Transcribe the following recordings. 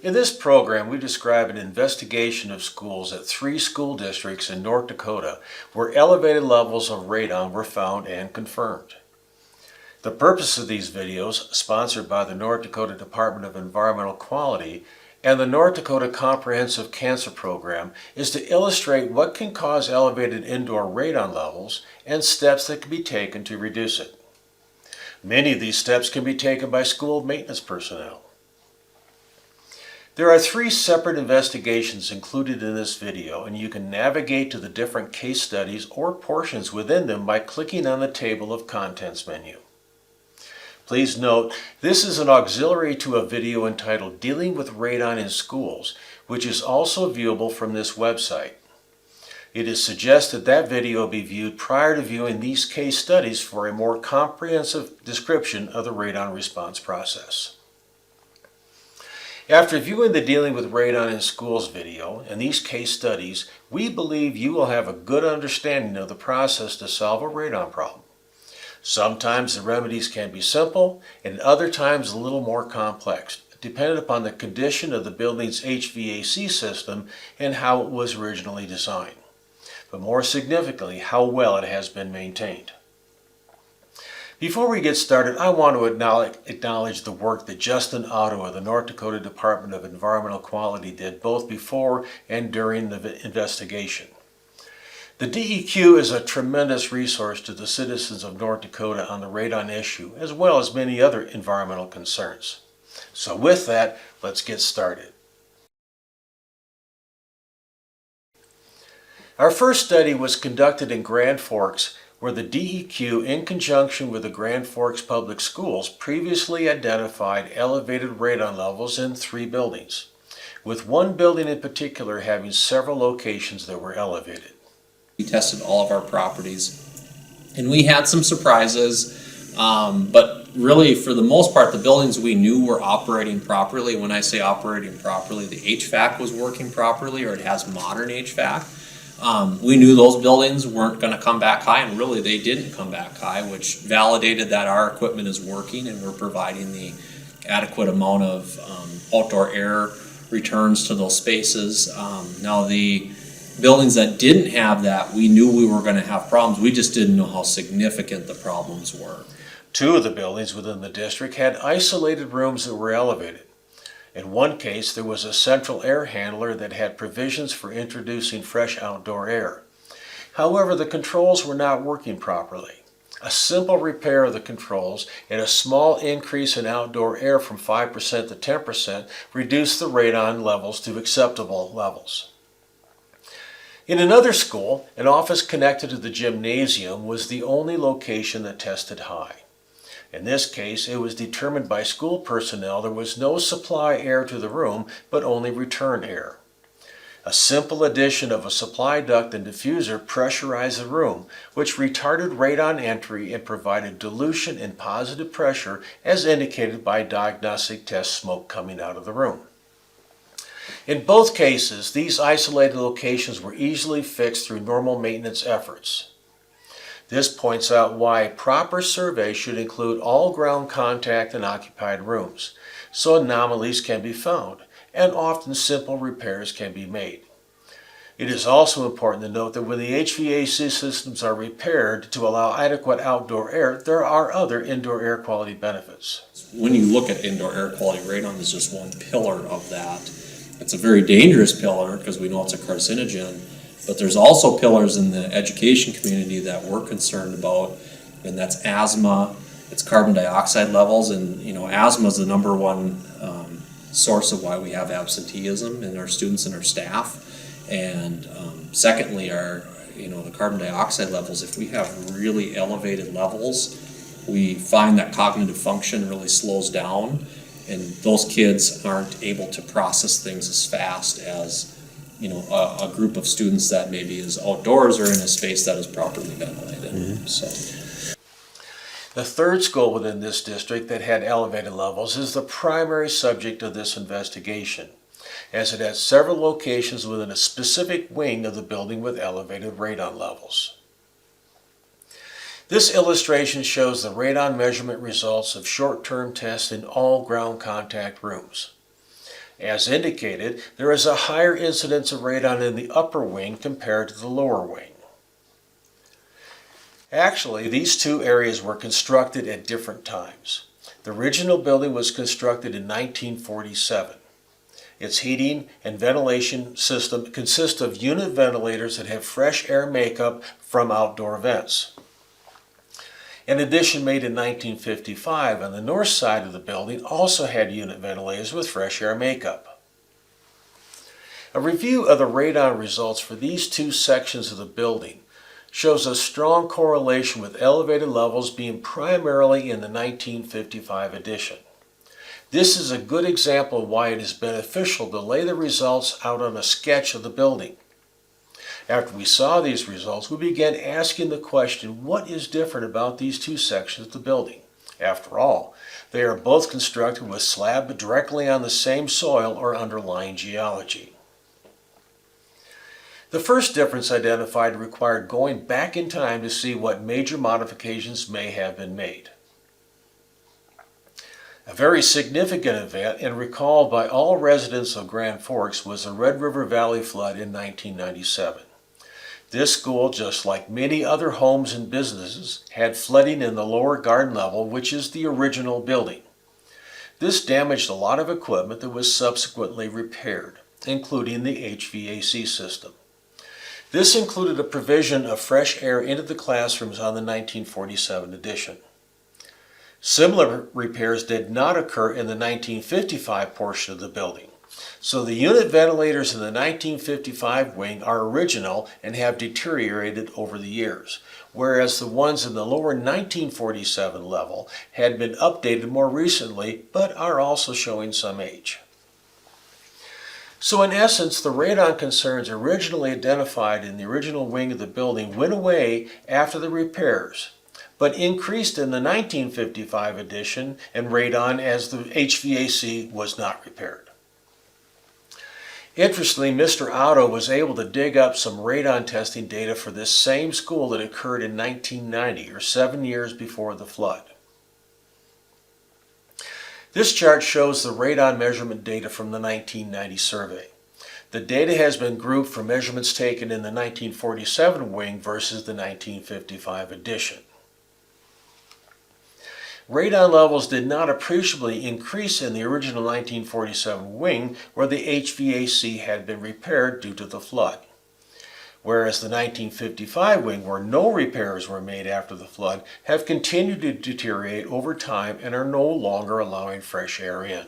In this program, we describe an investigation of schools at 3 school districts in North Dakota where elevated levels of radon were found and confirmed. The purpose of these videos, sponsored by the North Dakota Department of Environmental Quality and the North Dakota Comprehensive Cancer Program, is to illustrate what can cause elevated indoor radon levels and steps that can be taken to reduce it. Many of these steps can be taken by school maintenance personnel. There are 3 separate investigations included in this video, and you can navigate to the different case studies or portions within them by clicking on the Table of Contents menu. Please note, this is an auxiliary to a video entitled Dealing with Radon in Schools, which is also viewable from this website. It is suggested that video be viewed prior to viewing these case studies for a more comprehensive description of the radon response process. After viewing the Dealing with Radon in Schools video and these case studies, we believe you will have a good understanding of the process to solve a radon problem. Sometimes the remedies can be simple, and other times a little more complex, depending upon the condition of the building's HVAC system and how it was originally designed, but more significantly, how well it has been maintained. Before we get started, I want to acknowledge the work that Justin Otto of the North Dakota Department of Environmental Quality did both before and during the investigation. The DEQ is a tremendous resource to the citizens of North Dakota on the radon issue, as well as many other environmental concerns. So with that, let's get started. Our first study was conducted in Grand Forks, where the DEQ, in conjunction with the Grand Forks Public Schools, previously identified elevated radon levels in 3 buildings, with one building in particular having several locations that were elevated. We tested all of our properties and we had some surprises, but really for the most part the buildings we knew were operating properly. When I say operating properly, the HVAC was working properly, or it has modern HVAC. We knew those buildings weren't going to come back high, and really they didn't come back high, which validated that our equipment is working and we're providing the adequate amount of outdoor air returns to those spaces. Now the buildings that didn't have that, we knew we were going to have problems. We just didn't know how significant the problems were. 2 of the buildings within the district had isolated rooms that were elevated. In one case, there was a central air handler that had provisions for introducing fresh outdoor air. However, the controls were not working properly. A simple repair of the controls and a small increase in outdoor air from 5% to 10% reduced the radon levels to acceptable levels. In another school, an office connected to the gymnasium was the only location that tested high. In this case, it was determined by school personnel there was no supply air to the room, but only return air. A simple addition of a supply duct and diffuser pressurized the room, which retarded radon entry and provided dilution and positive pressure as indicated by diagnostic test smoke coming out of the room. In both cases, these isolated locations were easily fixed through normal maintenance efforts. This points out why proper survey should include all ground contact and occupied rooms, so anomalies can be found, and often simple repairs can be made. It is also important to note that when the HVAC systems are repaired to allow adequate outdoor air, there are other indoor air quality benefits. When you look at indoor air quality, radon is just one pillar of that. It's a very dangerous pillar because we know it's a carcinogen, but there's also pillars in the education community that we're concerned about, and that's asthma, it's carbon dioxide levels, and asthma is the number one source of why we have absenteeism in our students and our staff. And secondly, the carbon dioxide levels. If we have really elevated levels, we find that cognitive function really slows down, and those kids aren't able to process things as fast as a group of students that maybe is outdoors or in a space that is properly ventilated. Mm-hmm. So the third school within this district that had elevated levels is the primary subject of this investigation, as it has several locations within a specific wing of the building with elevated radon levels. This illustration shows the radon measurement results of short-term tests in all ground contact rooms. As indicated, there is a higher incidence of radon in the upper wing compared to the lower wing. Actually, these two areas were constructed at different times. The original building was constructed in 1947. Its heating and ventilation system consists of unit ventilators that have fresh air makeup from outdoor vents. An addition made in 1955 on the north side of the building also had unit ventilators with fresh air makeup. A review of the radon results for these two sections of the building shows a strong correlation with elevated levels being primarily in the 1955 addition. This is a good example of why it is beneficial to lay the results out on a sketch of the building. After we saw these results, we began asking the question, what is different about these two sections of the building? After all, they are both constructed with slab directly on the same soil or underlying geology. The first difference identified required going back in time to see what major modifications may have been made. A very significant event and recalled by all residents of Grand Forks was the Red River Valley flood in 1997. This school, just like many other homes and businesses, had flooding in the lower garden level, which is the original building. This damaged a lot of equipment that was subsequently repaired, including the HVAC system. This included a provision of fresh air into the classrooms on the 1947 addition. Similar repairs did not occur in the 1955 portion of the building. So the unit ventilators in the 1955 wing are original and have deteriorated over the years, whereas the ones in the lower 1947 level had been updated more recently but are also showing some age. So in essence, the radon concerns originally identified in the original wing of the building went away after the repairs, but increased in the 1955 addition and radon as the HVAC was not repaired. Interestingly, Mr. Otto was able to dig up some radon testing data for this same school that occurred in 1990, or 7 years before the flood. This chart shows the radon measurement data from the 1990 survey. The data has been grouped for measurements taken in the 1947 wing versus the 1955 addition. Radon levels did not appreciably increase in the original 1947 wing where the HVAC had been repaired due to the flood, whereas the 1955 wing, where no repairs were made after the flood, have continued to deteriorate over time and are no longer allowing fresh air in.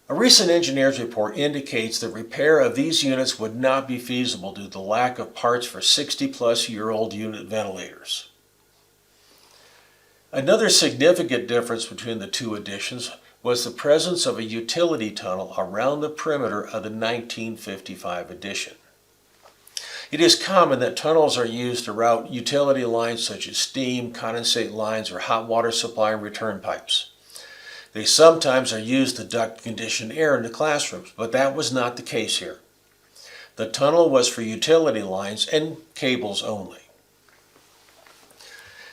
A recent engineer's report indicates that repair of these units would not be feasible due to the lack of parts for 60-plus-year-old unit ventilators. Another significant difference between the two additions was the presence of a utility tunnel around the perimeter of the 1955 addition. It is common that tunnels are used to route utility lines such as steam, condensate lines, or hot water supply and return pipes. They sometimes are used to duct conditioned air into classrooms, but that was not the case here. The tunnel was for utility lines and cables only.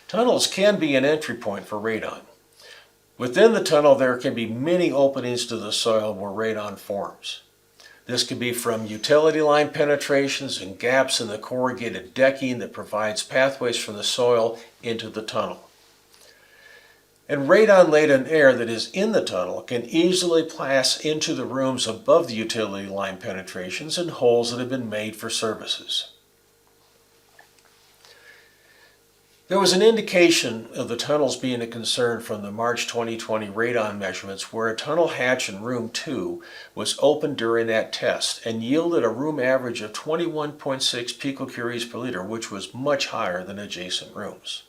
Tunnels can be an entry point for radon. Within the tunnel, there can be many openings to the soil where radon forms. This can be from utility line penetrations and gaps in the corrugated decking that provides pathways from the soil into the tunnel. And radon-laden air that is in the tunnel can easily pass into the rooms above the utility line penetrations and holes that have been made for services. There was an indication of the tunnels being a concern from the March 2020 radon measurements where a tunnel hatch in room 2 was opened during that test and yielded a room average of 21.6 picocuries per liter, which was much higher than adjacent rooms.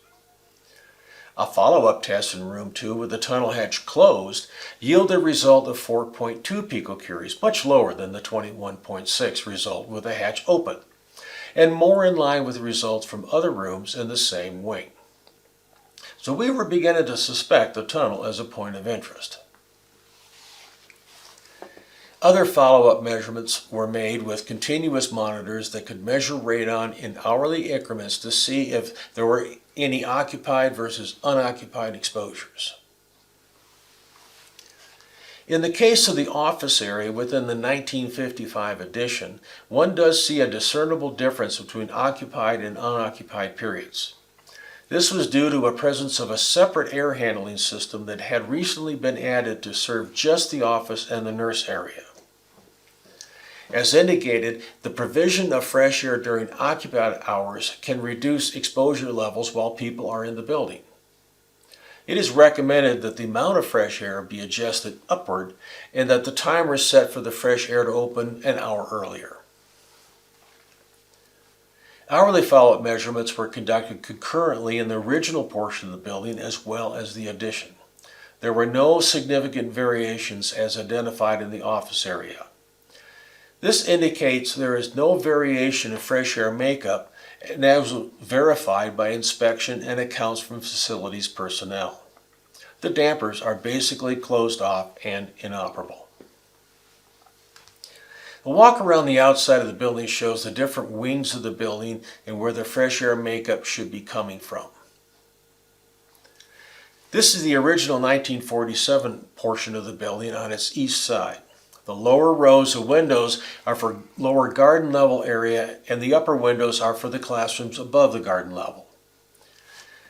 A follow-up test in room 2 with the tunnel hatch closed yielded a result of 4.2 picocuries, much lower than the 21.6 result with the hatch open, and more in line with the results from other rooms in the same wing. So we were beginning to suspect the tunnel as a point of interest. Other follow-up measurements were made with continuous monitors that could measure radon in hourly increments to see if there were any occupied versus unoccupied exposures. In the case of the office area within the 1955 addition, one does see a discernible difference between occupied and unoccupied periods. This was due to a presence of a separate air handling system that had recently been added to serve just the office and the nurse area. As indicated, the provision of fresh air during occupied hours can reduce exposure levels while people are in the building. It is recommended that the amount of fresh air be adjusted upward and that the timer is set for the fresh air to open an hour earlier. Hourly follow-up measurements were conducted concurrently in the original portion of the building as well as the addition. There were no significant variations as identified in the office area. This indicates there is no variation in fresh air makeup, and as verified by inspection and accounts from facilities personnel. The dampers are basically closed off and inoperable. A walk around the outside of the building shows the different wings of the building and where the fresh air makeup should be coming from. This is the original 1947 portion of the building on its east side. The lower rows of windows are for lower garden level area and the upper windows are for the classrooms above the garden level.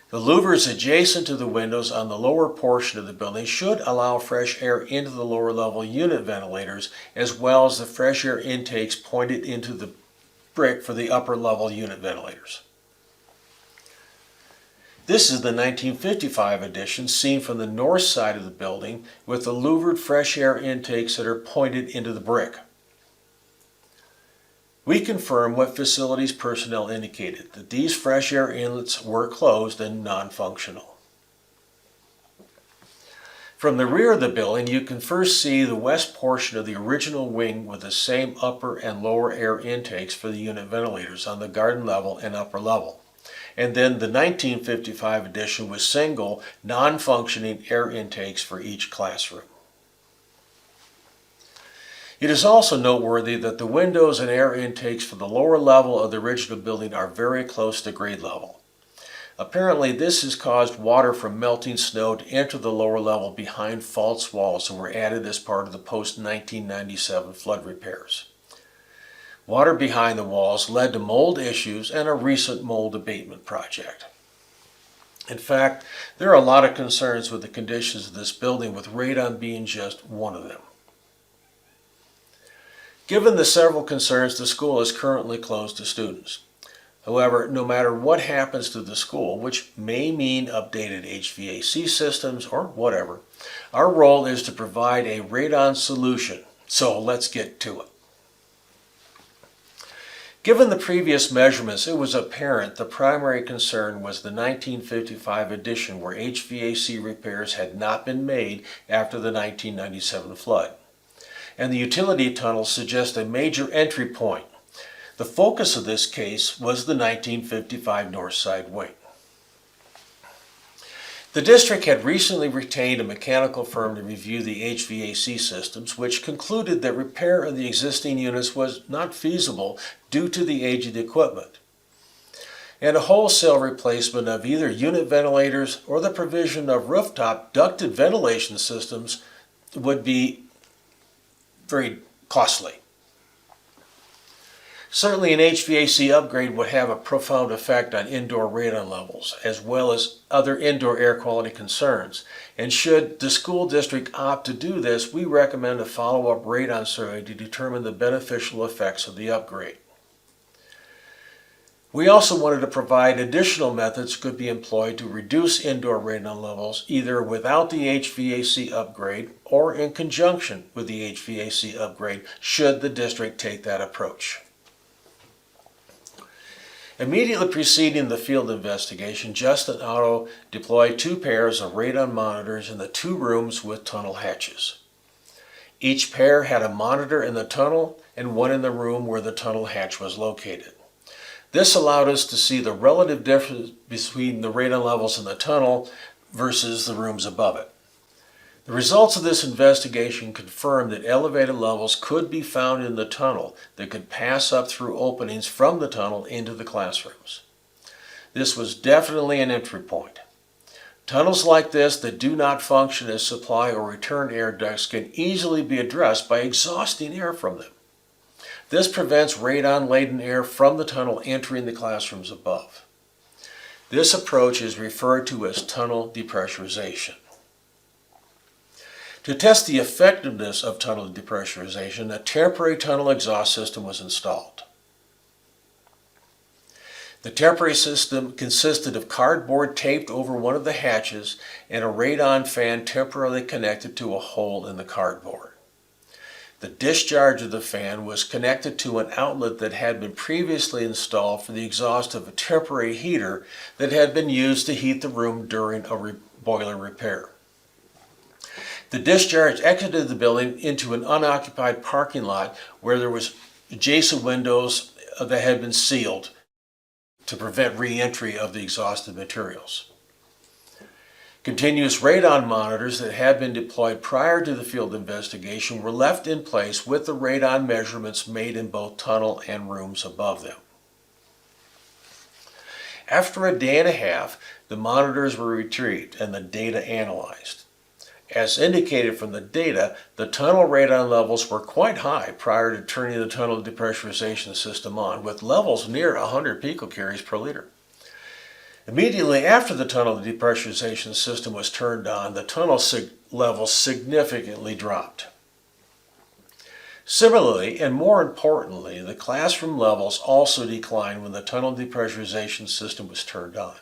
The louvers adjacent to the windows on the lower portion of the building should allow fresh air into the lower level unit ventilators as well as the fresh air intakes pointed into the brick for the upper level unit ventilators. This is the 1955 addition seen from the north side of the building with the louvered fresh air intakes that are pointed into the brick. We confirm what facilities personnel indicated, that these fresh air inlets were closed and non-functional. From the rear of the building, you can first see the west portion of the original wing with the same upper and lower air intakes for the unit ventilators on the garden level and upper level. And then the 1955 addition with single, non-functioning air intakes for each classroom. It is also noteworthy that the windows and air intakes for the lower level of the original building are very close to grade level. Apparently, this has caused water from melting snow to enter the lower level behind false walls that were added as part of the post-1997 flood repairs. Water behind the walls led to mold issues and a recent mold abatement project. In fact, there are a lot of concerns with the conditions of this building, with radon being just one of them. Given the several concerns, the school is currently closed to students. However, no matter what happens to the school, which may mean updated HVAC systems or whatever, our role is to provide a radon solution. So let's get to it. Given the previous measurements, it was apparent the primary concern was the 1955 addition where HVAC repairs had not been made after the 1997 flood. And the utility tunnels suggest a major entry point. The focus of this case was the 1955 north side wing. The district had recently retained a mechanical firm to review the HVAC systems, which concluded that repair of the existing units was not feasible due to the age of the equipment. And a wholesale replacement of either unit ventilators or the provision of rooftop ducted ventilation systems would be very costly. Certainly an HVAC upgrade would have a profound effect on indoor radon levels, as well as other indoor air quality concerns. And should the school district opt to do this, we recommend a follow-up radon survey to determine the beneficial effects of the upgrade. We also wanted to provide additional methods could be employed to reduce indoor radon levels, either without the HVAC upgrade or in conjunction with the HVAC upgrade, should the district take that approach. Immediately preceding the field investigation, Justin and Otto deployed 2 pairs of radon monitors in the 2 rooms with tunnel hatches. Each pair had a monitor in the tunnel and one in the room where the tunnel hatch was located. This allowed us to see the relative difference between the radon levels in the tunnel versus the rooms above it. The results of this investigation confirmed that elevated levels could be found in the tunnel that could pass up through openings from the tunnel into the classrooms. This was definitely an entry point. Tunnels like this that do not function as supply or return air ducts can easily be addressed by exhausting air from them. This prevents radon-laden air from the tunnel entering the classrooms above. This approach is referred to as tunnel depressurization. To test the effectiveness of tunnel depressurization, a temporary tunnel exhaust system was installed. The temporary system consisted of cardboard taped over one of the hatches and a radon fan temporarily connected to a hole in the cardboard. The discharge of the fan was connected to an outlet that had been previously installed for the exhaust of a temporary heater that had been used to heat the room during a boiler repair. The discharge exited the building into an unoccupied parking lot where there was adjacent windows that had been sealed to prevent re-entry of the exhausted materials. Continuous radon monitors that had been deployed prior to the field investigation were left in place with the radon measurements made in both tunnel and rooms above them. After a day and a half, the monitors were retrieved and the data analyzed. As indicated from the data, the tunnel radon levels were quite high prior to turning the tunnel depressurization system on, with levels near 100 picocuries per liter. Immediately after the tunnel depressurization system was turned on, the tunnel levels significantly dropped. Similarly, and more importantly, the classroom levels also declined when the tunnel depressurization system was turned on,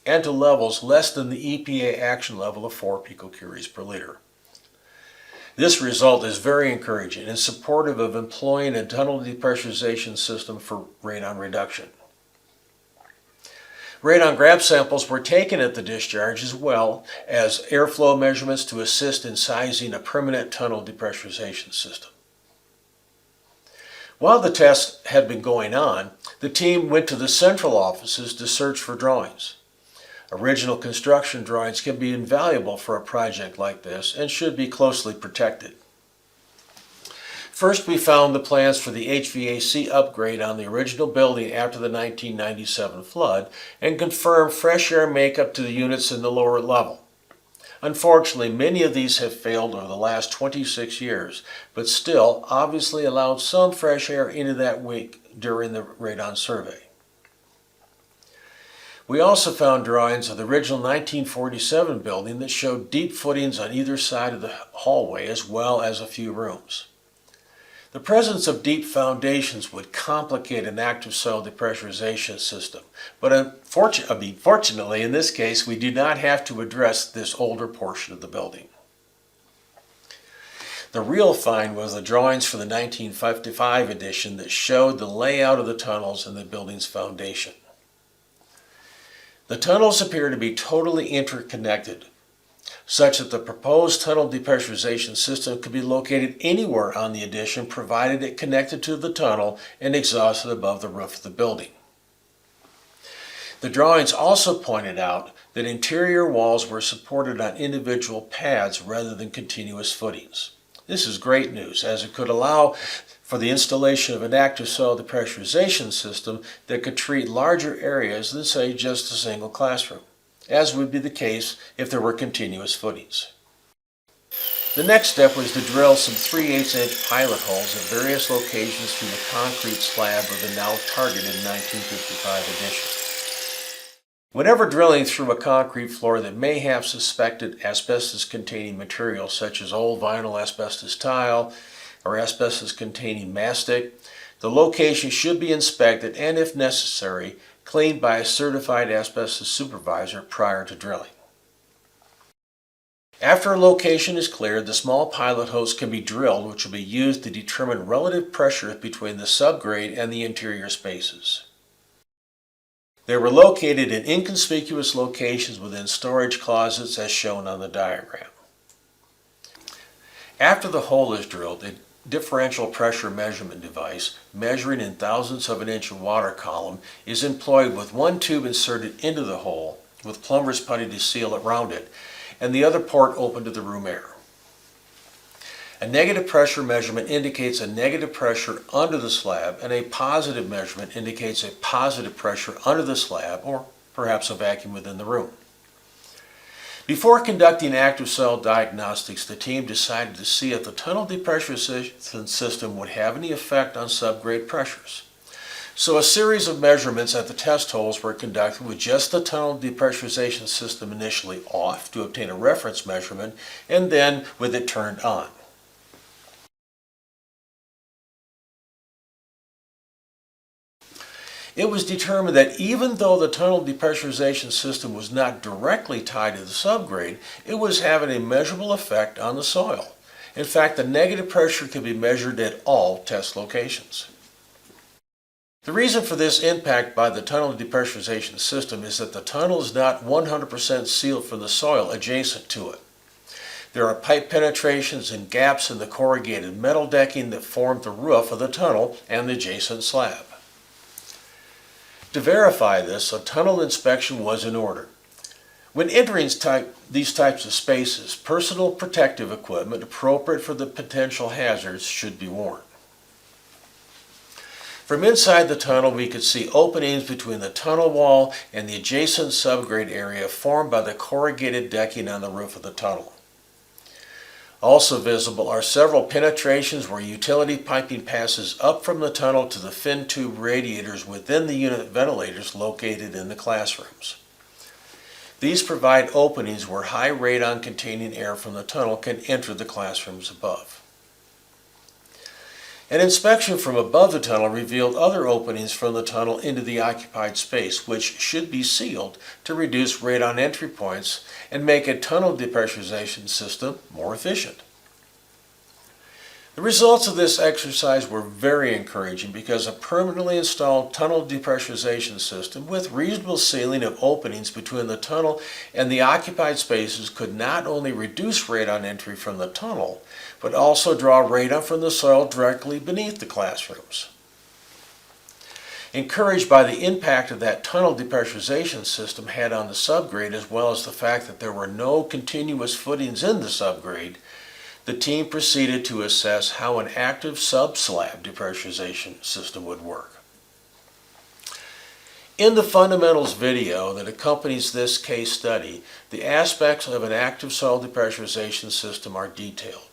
and to levels less than the EPA action level of 4 picocuries per liter. This result is very encouraging and supportive of employing a tunnel depressurization system for radon reduction. Radon grab samples were taken at the discharge as well as airflow measurements to assist in sizing a permanent tunnel depressurization system. While the tests had been going on, the team went to the central offices to search for drawings. Original construction drawings can be invaluable for a project like this and should be closely protected. First, we found the plans for the HVAC upgrade on the original building after the 1997 flood and confirmed fresh air makeup to the units in the lower level. Unfortunately, many of these have failed over the last 26 years, but still obviously allowed some fresh air into that wing during the Radon Survey. We also found drawings of the original 1947 building that showed deep footings on either side of the hallway as well as a few rooms. The presence of deep foundations would complicate an active soil depressurization system, but fortunately in this case we do not have to address this older portion of the building. The real find was the drawings for the 1955 edition that showed the layout of the tunnels and the building's foundation. The tunnels appear to be totally interconnected, such that the proposed tunnel depressurization system could be located anywhere on the addition provided it connected to the tunnel and exhausted above the roof of the building. The drawings also pointed out that interior walls were supported on individual pads rather than continuous footings. This is great news, as it could allow for the installation of an active soil depressurization system that could treat larger areas than, say, just a single classroom, as would be the case if there were continuous footings. The next step was to drill some 3/8-inch pilot holes at various locations through the concrete slab of the now targeted 1955 edition. Whenever drilling through a concrete floor that may have suspected asbestos-containing material such as old vinyl asbestos tile or asbestos-containing mastic, the location should be inspected and, if necessary, cleaned by a certified asbestos supervisor prior to drilling. After a location is cleared, the small pilot holes can be drilled, which will be used to determine relative pressure between the subgrade and the interior spaces. They were located in inconspicuous locations within storage closets as shown on the diagram. After the hole is drilled, a differential pressure measurement device, measuring in thousandths of an inch of water column, is employed with one tube inserted into the hole with plumber's putty to seal around it, and the other port open to the room air. A negative pressure measurement indicates a negative pressure under the slab, and a positive measurement indicates a positive pressure under the slab, or perhaps a vacuum within the room. Before conducting active cell diagnostics, the team decided to see if the tunnel depressurization system would have any effect on subgrade pressures. So a series of measurements at the test holes were conducted with just the tunnel depressurization system initially off to obtain a reference measurement, and then with it turned on. It was determined that even though the tunnel depressurization system was not directly tied to the subgrade, it was having a measurable effect on the soil. In fact, the negative pressure could be measured at all test locations. The reason for this impact by the tunnel depressurization system is that the tunnel is not 100% sealed from the soil adjacent to it. There are pipe penetrations and gaps in the corrugated metal decking that form the roof of the tunnel and the adjacent slab. To verify this, a tunnel inspection was in order. When entering these types of spaces, personal protective equipment appropriate for the potential hazards should be worn. From inside the tunnel, we could see openings between the tunnel wall and the adjacent subgrade area formed by the corrugated decking on the roof of the tunnel. Also visible are several penetrations where utility piping passes up from the tunnel to the fin tube radiators within the unit ventilators located in the classrooms. These provide openings where high radon containing air from the tunnel can enter the classrooms above. An inspection from above the tunnel revealed other openings from the tunnel into the occupied space, which should be sealed to reduce radon entry points and make a tunnel depressurization system more efficient. The results of this exercise were very encouraging because a permanently installed tunnel depressurization system with reasonable sealing of openings between the tunnel and the occupied spaces could not only reduce radon entry from the tunnel, but also draw radon from the soil directly beneath the classrooms. Encouraged by the impact of that tunnel depressurization system had on the subgrade, as well as the fact that there were no continuous footings in the subgrade, the team proceeded to assess how an active sub-slab depressurization system would work. In the fundamentals video that accompanies this case study, the aspects of an active soil depressurization system are detailed.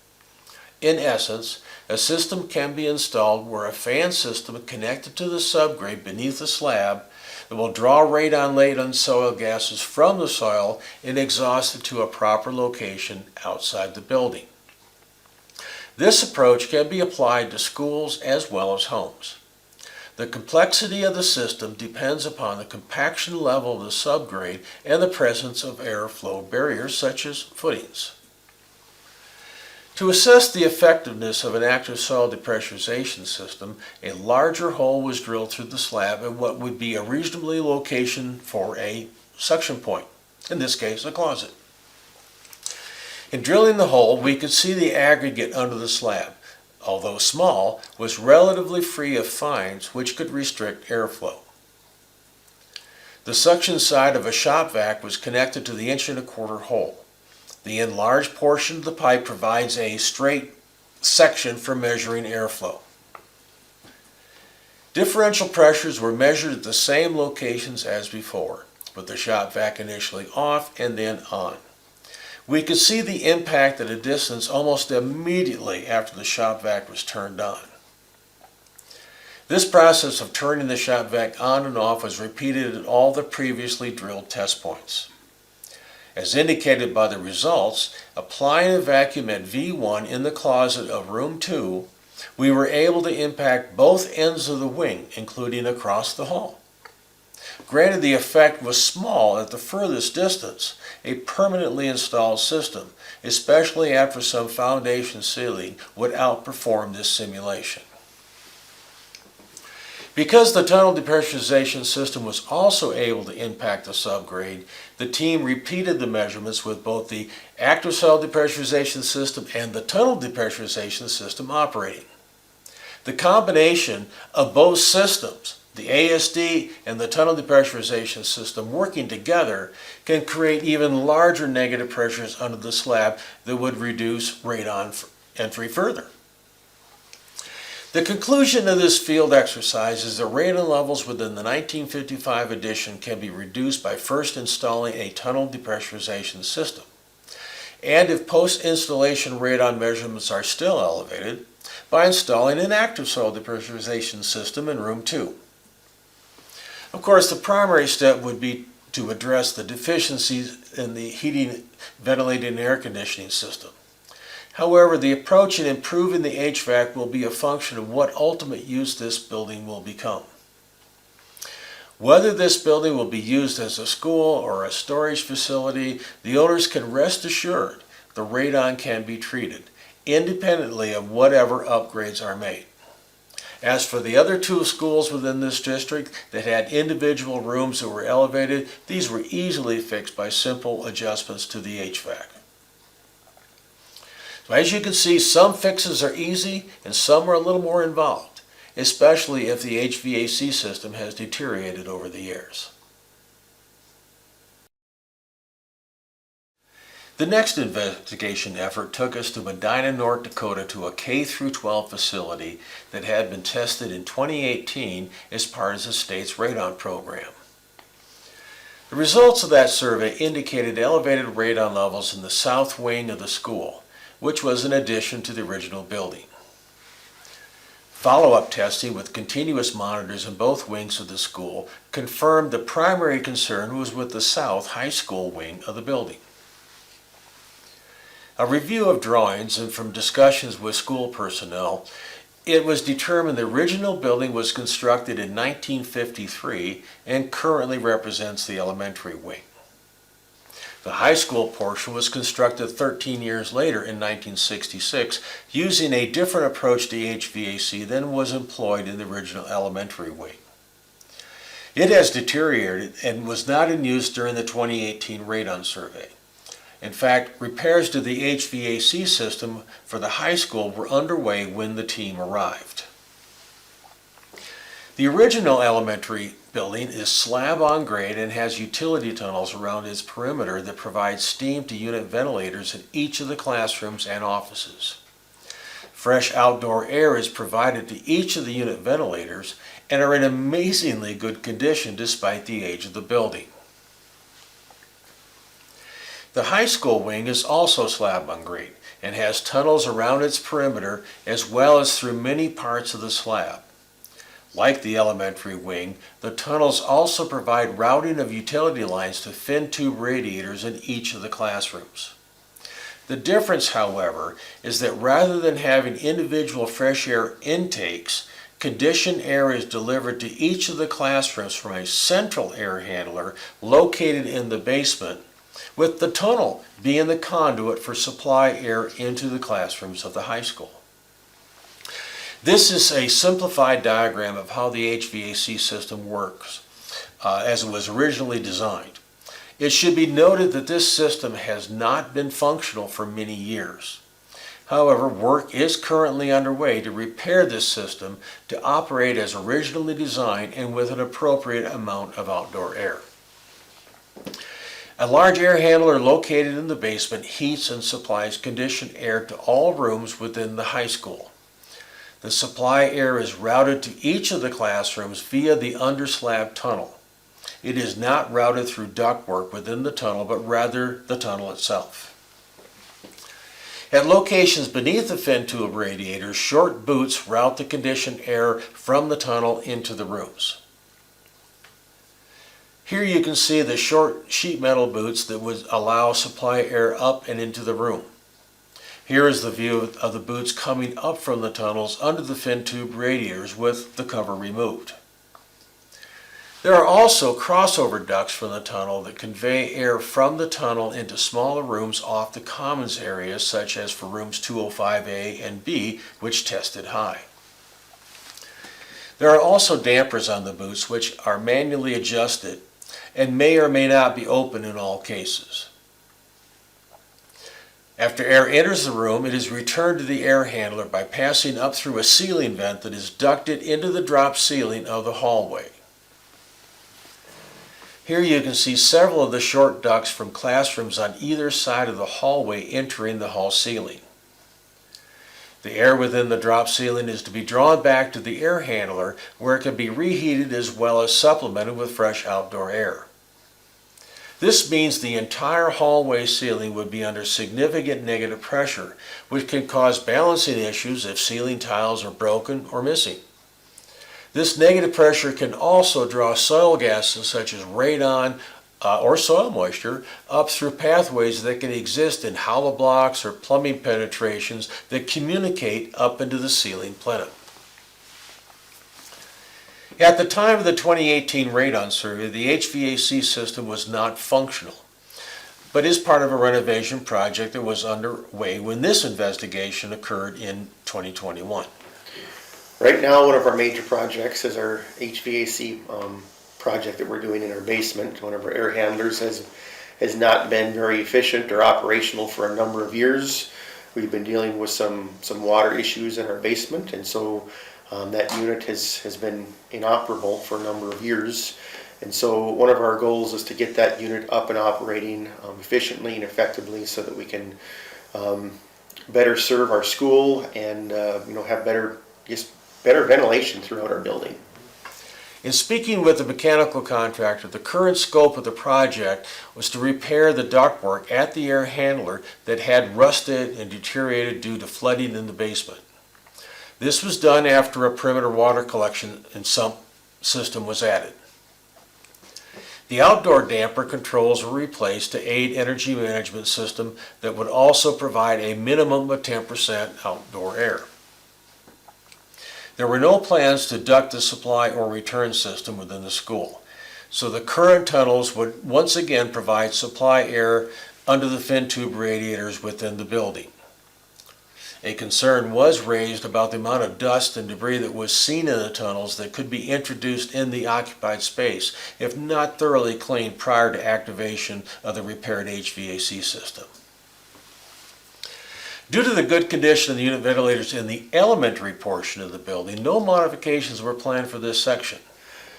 In essence, a system can be installed where a fan system connected to the subgrade beneath the slab that will draw radon-laden soil gases from the soil and exhaust it to a proper location outside the building. This approach can be applied to schools as well as homes. The complexity of the system depends upon the compaction level of the subgrade and the presence of airflow barriers such as footings. To assess the effectiveness of an active soil depressurization system, a larger hole was drilled through the slab at what would be a reasonably location for a suction point, in this case a closet. In drilling the hole, we could see the aggregate under the slab, although small, was relatively free of fines which could restrict airflow. The suction side of a shop vac was connected to the 1¼ inch hole. The enlarged portion of the pipe provides a straight section for measuring airflow. Differential pressures were measured at the same locations as before, with the shop vac initially off and then on. We could see the impact at a distance almost immediately after the shop vac was turned on. This process of turning the shop vac on and off was repeated at all the previously drilled test points. As indicated by the results, applying a vacuum at V1 in the closet of room 2, we were able to impact both ends of the wing, including across the hall. Granted, the effect was small at the furthest distance, a permanently installed system, especially after some foundation sealing, would outperform this simulation. Because the tunnel depressurization system was also able to impact the subgrade, the team repeated the measurements with both the active soil depressurization system and the tunnel depressurization system operating. The combination of both systems, the ASD and the tunnel depressurization system working together, can create even larger negative pressures under the slab that would reduce radon entry further. The conclusion of this field exercise is that radon levels within the 1955 edition can be reduced by first installing a tunnel depressurization system. And if post-installation radon measurements are still elevated, by installing an active soil depressurization system in room 2. Of course, the primary step would be to address the deficiencies in the heating, ventilating, and air conditioning system. However, the approach in improving the HVAC will be a function of what ultimate use this building will become. Whether this building will be used as a school or a storage facility, the owners can rest assured the radon can be treated, independently of whatever upgrades are made. As for the other 2 schools within this district that had individual rooms that were elevated, these were easily fixed by simple adjustments to the HVAC. So as you can see, some fixes are easy and some are a little more involved, especially if the HVAC system has deteriorated over the years. The next investigation effort took us to Medina, North Dakota, to a K-12 facility that had been tested in 2018 as part of the state's radon program. The results of that survey indicated elevated radon levels in the south wing of the school, which was an addition to the original building. Follow-up testing with continuous monitors in both wings of the school confirmed the primary concern was with the south high school wing of the building. A review of drawings and from discussions with school personnel, it was determined the original building was constructed in 1953 and currently represents the elementary wing. The high school portion was constructed 13 years later in 1966 using a different approach to HVAC than was employed in the original elementary wing. It has deteriorated and was not in use during the 2018 Radon Survey. In fact, repairs to the HVAC system for the high school were underway when the team arrived. The original elementary building is slab on grade and has utility tunnels around its perimeter that provide steam to unit ventilators in each of the classrooms and offices. Fresh outdoor air is provided to each of the unit ventilators and are in amazingly good condition despite the age of the building. The high school wing is also slab on grade and has tunnels around its perimeter as well as through many parts of the slab. Like the elementary wing, the tunnels also provide routing of utility lines to fin tube radiators in each of the classrooms. The difference, however, is that rather than having individual fresh air intakes, conditioned air is delivered to each of the classrooms from a central air handler located in the basement, with the tunnel being the conduit for supply air into the classrooms of the high school. This is a simplified diagram of how the HVAC system works as it was originally designed. It should be noted that this system has not been functional for many years. However, work is currently underway to repair this system to operate as originally designed and with an appropriate amount of outdoor air. A large air handler located in the basement heats and supplies conditioned air to all rooms within the high school. The supply air is routed to each of the classrooms via the underslab tunnel. It is not routed through ductwork within the tunnel, but rather the tunnel itself. At locations beneath the fin tube radiators, short boots route the conditioned air from the tunnel into the rooms. Here you can see the short sheet metal boots that would allow supply air up and into the room. Here is the view of the boots coming up from the tunnels under the fin tube radiators with the cover removed. There are also crossover ducts from the tunnel that convey air from the tunnel into smaller rooms off the commons areas, such as for rooms 205A and B, which tested high. There are also dampers on the boots which are manually adjusted and may or may not be open in all cases. After air enters the room, it is returned to the air handler by passing up through a ceiling vent that is ducted into the drop ceiling of the hallway. Here you can see several of the short ducts from classrooms on either side of the hallway entering the hall ceiling. The air within the drop ceiling is to be drawn back to the air handler where it can be reheated as well as supplemented with fresh outdoor air. This means the entire hallway ceiling would be under significant negative pressure, which can cause balancing issues if ceiling tiles are broken or missing. This negative pressure can also draw soil gases such as radon or soil moisture up through pathways that can exist in hollow blocks or plumbing penetrations that communicate up into the ceiling plenum. At the time of the 2018 Radon Survey, the HVAC system was not functional, but is part of a renovation project that was underway when this investigation occurred in 2021. Right now, one of our major projects is our HVAC project that we're doing in our basement. One of our air handlers has not been very efficient or operational for a number of years. We've been dealing with some water issues in our basement, and so that unit has been inoperable for a number of years. And so one of our goals is to get that unit up and operating efficiently and effectively so that we can better serve our school and have better ventilation throughout our building. In speaking with the mechanical contractor, the current scope of the project was to repair the ductwork at the air handler that had rusted and deteriorated due to flooding in the basement. This was done after a perimeter water collection and sump system was added. The outdoor damper controls were replaced to aid energy management system that would also provide a minimum of 10% outdoor air. There were no plans to duct the supply or return system within the school, so the current tunnels would once again provide supply air under the fin tube radiators within the building. A concern was raised about the amount of dust and debris that was seen in the tunnels that could be introduced in the occupied space if not thoroughly cleaned prior to activation of the repaired HVAC system. Due to the good condition of the unit ventilators in the elementary portion of the building, no modifications were planned for this section.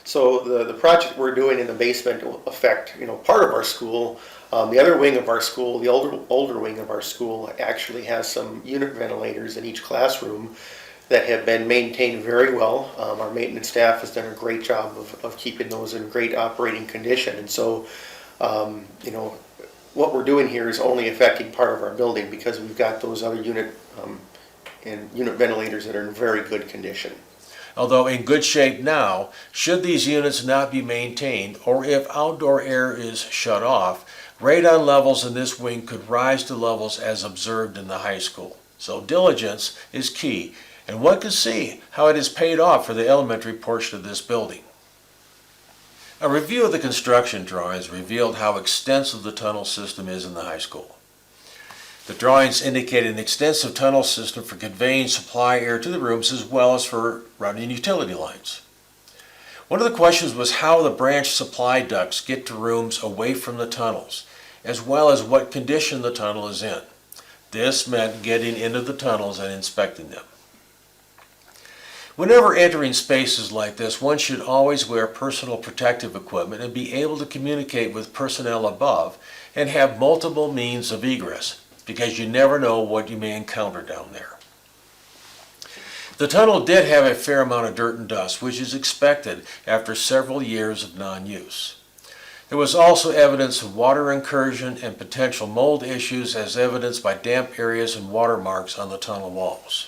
So the project we're doing in the basement will affect part of our school. The other wing of our school, the older wing of our school, actually has some unit ventilators in each classroom that have been maintained very well. Our maintenance staff has done a great job of keeping those in great operating condition. And so, what we're doing here is only affecting part of our building because we've got those other unit ventilators that are in very good condition. Although in good shape now, should these units not be maintained or if outdoor air is shut off, radon levels in this wing could rise to levels as observed in the high school. So diligence is key, and one can see how it has paid off for the elementary portion of this building. A review of the construction drawings revealed how extensive the tunnel system is in the high school. The drawings indicate an extensive tunnel system for conveying supply air to the rooms as well as for running utility lines. One of the questions was how the branch supply ducts get to rooms away from the tunnels, as well as what condition the tunnel is in. This meant getting into the tunnels and inspecting them. Whenever entering spaces like this, one should always wear personal protective equipment and be able to communicate with personnel above and have multiple means of egress, because you never know what you may encounter down there. The tunnel did have a fair amount of dirt and dust, which is expected after several years of non-use. There was also evidence of water incursion and potential mold issues as evidenced by damp areas and watermarks on the tunnel walls.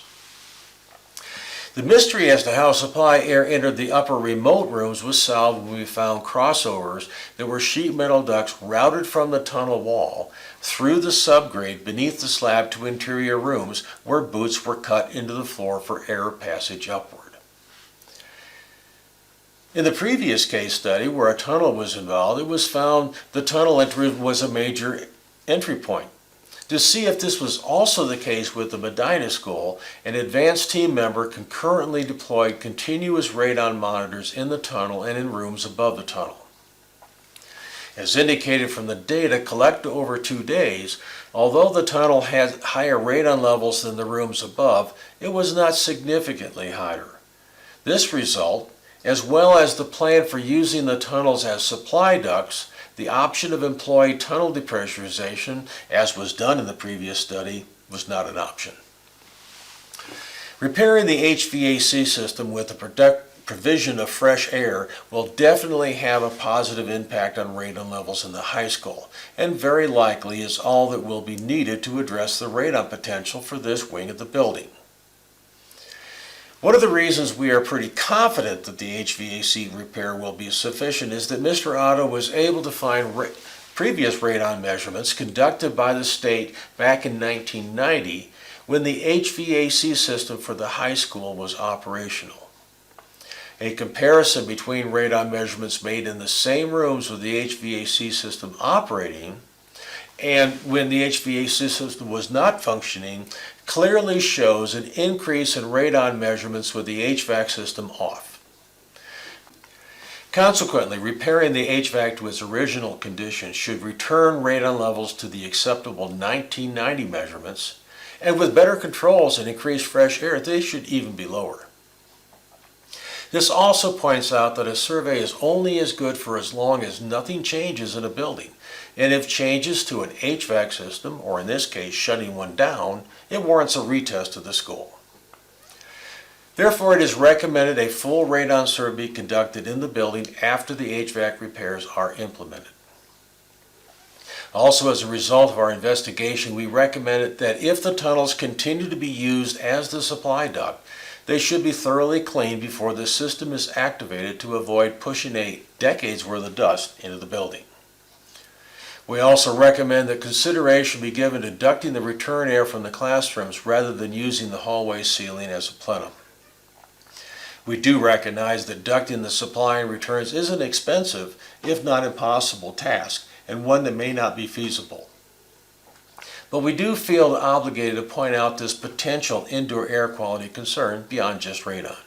The mystery as to how supply air entered the upper remote rooms was solved when we found crossovers that were sheet metal ducts routed from the tunnel wall through the subgrade beneath the slab to interior rooms where boots were cut into the floor for air passage upward. In the previous case study where a tunnel was involved, it was found the tunnel entry was a major entry point. To see if this was also the case with the Medina School, an advanced team member concurrently deployed continuous radon monitors in the tunnel and in rooms above the tunnel. As indicated from the data collected over 2 days, although the tunnel had higher radon levels than the rooms above, it was not significantly higher. This result, as well as the plan for using the tunnels as supply ducts, the option of employee tunnel depressurization, as was done in the previous study, was not an option. Repairing the HVAC system with the provision of fresh air will definitely have a positive impact on radon levels in the high school, and very likely is all that will be needed to address the radon potential for this wing of the building. One of the reasons we are pretty confident that the HVAC repair will be sufficient is that Mr. Otto was able to find previous radon measurements conducted by the state back in 1990 when the HVAC system for the high school was operational. A comparison between radon measurements made in the same rooms with the HVAC system operating and when the HVAC system was not functioning clearly shows an increase in radon measurements with the HVAC system off. Consequently, repairing the HVAC to its original condition should return radon levels to the acceptable 1990 measurements, and with better controls and increased fresh air, they should even be lower. This also points out that a survey is only as good for as long as nothing changes in a building, and if changes to an HVAC system, or in this case shutting one down, it warrants a retest of the school. Therefore, it is recommended a full radon survey be conducted in the building after the HVAC repairs are implemented. Also, as a result of our investigation, we recommended that if the tunnels continue to be used as the supply duct, they should be thoroughly cleaned before the system is activated to avoid pushing a decade's worth of dust into the building. We also recommend that consideration be given to ducting the return air from the classrooms rather than using the hallway ceiling as a plenum. We do recognize that ducting the supply and returns is an expensive, if not impossible, task, and one that may not be feasible. But we do feel obligated to point out this potential indoor air quality concern beyond just radon.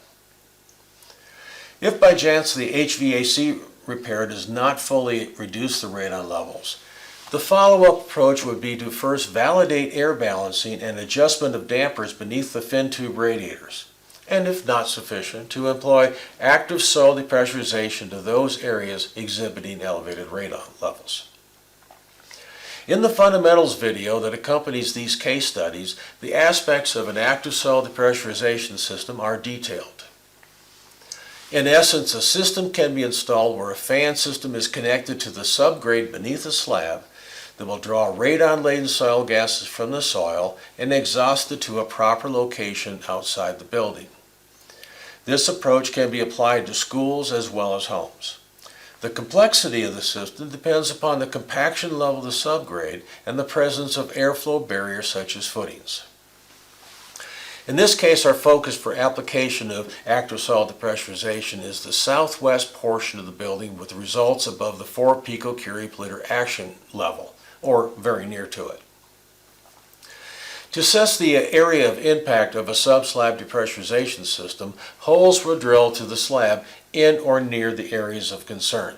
If by chance the HVAC repair does not fully reduce the radon levels, the follow-up approach would be to first validate air balancing and adjustment of dampers beneath the fin tube radiators, and if not sufficient, to employ active soil depressurization to those areas exhibiting elevated radon levels. In the fundamentals video that accompanies these case studies, the aspects of an active soil depressurization system are detailed. In essence, a system can be installed where a fan system is connected to the subgrade beneath the slab that will draw radon-laden soil gases from the soil and exhaust it to a proper location outside the building. This approach can be applied to schools as well as homes. The complexity of the system depends upon the compaction level of the subgrade and the presence of airflow barriers such as footings. In this case, our focus for application of active soil depressurization is the southwest portion of the building with results above the 4 picocurie per liter action level, or very near to it. To assess the area of impact of a subslab depressurization system, holes were drilled to the slab in or near the areas of concern.